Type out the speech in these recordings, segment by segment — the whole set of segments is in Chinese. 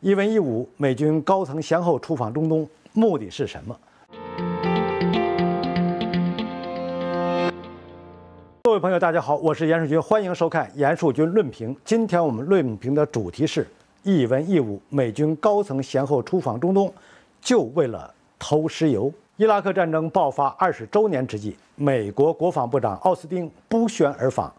一文一武，美军高层先后出访中东，目的是什么？各位朋友，大家好，我是严树军，欢迎收看严树军论评。今天我们论评的主题是一文一武，美军高层先后出访中东，就为了偷石油。伊拉克战争爆发20周年之际，美国国防部长奥斯汀不宣而访，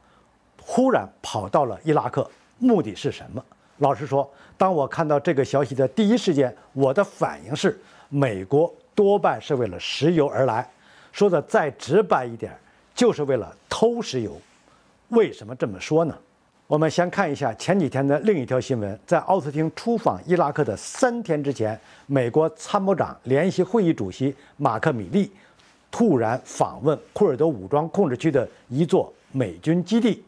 忽然跑到了伊拉克，目的是什么？老实说，当我看到这个消息的第一时间，我的反应是，美国多半是为了石油而来。说的再直白一点，就是为了偷石油。为什么这么说呢？我们先看一下前几天的另一条新闻，在奥斯汀出访伊拉克的3天之前，美国参谋长联席会议主席马克米利突然访问库尔德武装控制区的一座美军基地，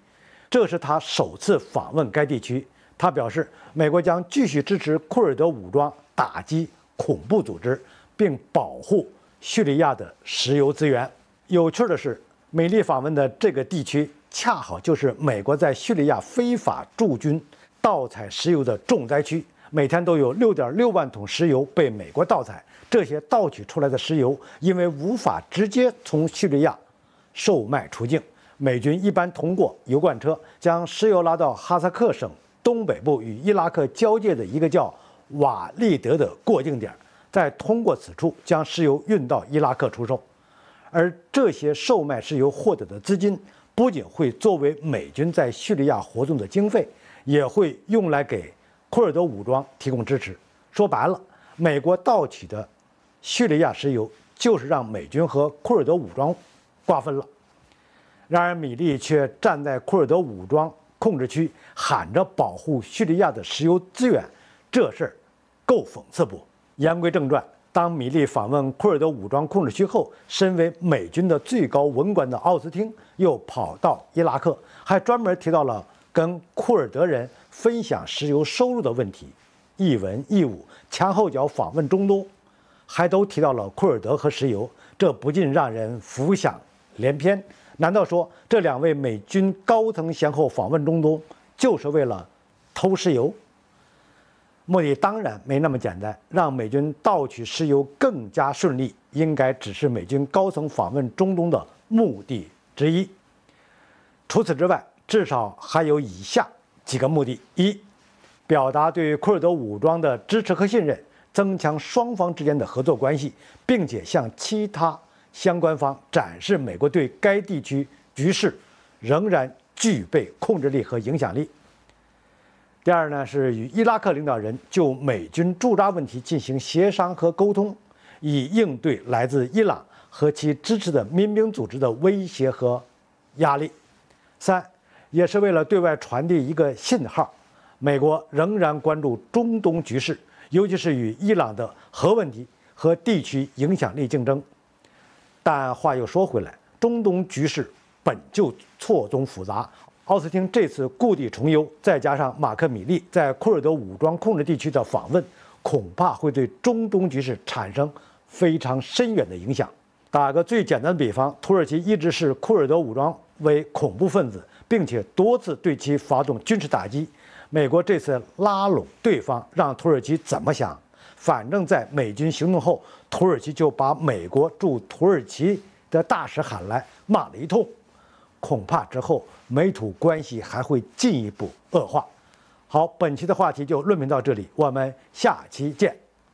这是他首次访问该地区。他表示，美国将继续支持库尔德武装打击恐怖组织，并保护叙利亚的石油资源。有趣的是，美利访问的这个地区恰好就是美国在叙利亚非法驻军盗采石油的重灾区，每天都有6.6万桶石油被美国盗采。这些盗取出来的石油因为无法直接从叙利亚售卖出境，美军一般通过油罐车将石油拉到哈萨克省东北部与伊拉克交界的一个叫瓦利德的过境点，再通过此处将石油运到伊拉克出售。而这些售卖石油获得的资金不仅会作为美军在叙利亚活动的经费，也会用来给库尔德武装提供支持。说白了，美国盗取的叙利亚石油就是让美军和库尔德武装瓜分了。然而，米利却站在库尔德武装控制区喊着保护叙利亚的石油资源，这事儿够讽刺不？言归正传，当米利访问库尔德武装控制区后，身为美军的最高文官的奥斯汀又跑到伊拉克，还专门提到了跟库尔德人分享石油收入的问题。一文一武，前后脚访问中东，还都提到了库尔德和石油，这不禁让人浮想联翩。难道说这2位美军高层先后访问中东，就是为了偷石油？目的当然没那么简单，让美军盗取石油更加顺利，应该只是美军高层访问中东的目的之一。除此之外，至少还有以下几个目的：一、表达对库尔德武装的支持和信任，增强双方之间的合作关系，并且向其他相关方展示美国对该地区局势仍然具备控制力和影响力。第二呢，是与伊拉克领导人就美军驻扎问题进行协商和沟通，以应对来自伊朗和其支持的民兵组织的威胁和压力。三，也是为了对外传递一个信号，美国仍然关注中东局势，尤其是与伊朗的核问题和地区影响力竞争。但话又说回来，中东局势本就错综复杂，奥斯汀这次故地重游，再加上马克米利在库尔德武装控制地区的访问，恐怕会对中东局势产生非常深远的影响。打个最简单的比方，土耳其一直视库尔德武装为恐怖分子，并且多次对其发动军事打击。美国这次拉拢对方，让土耳其怎么想？反正在美军行动后，土耳其就把美国驻土耳其的大使喊来骂了一通，恐怕之后美土关系还会进一步恶化。好，本期的话题就论评到这里，我们下期见。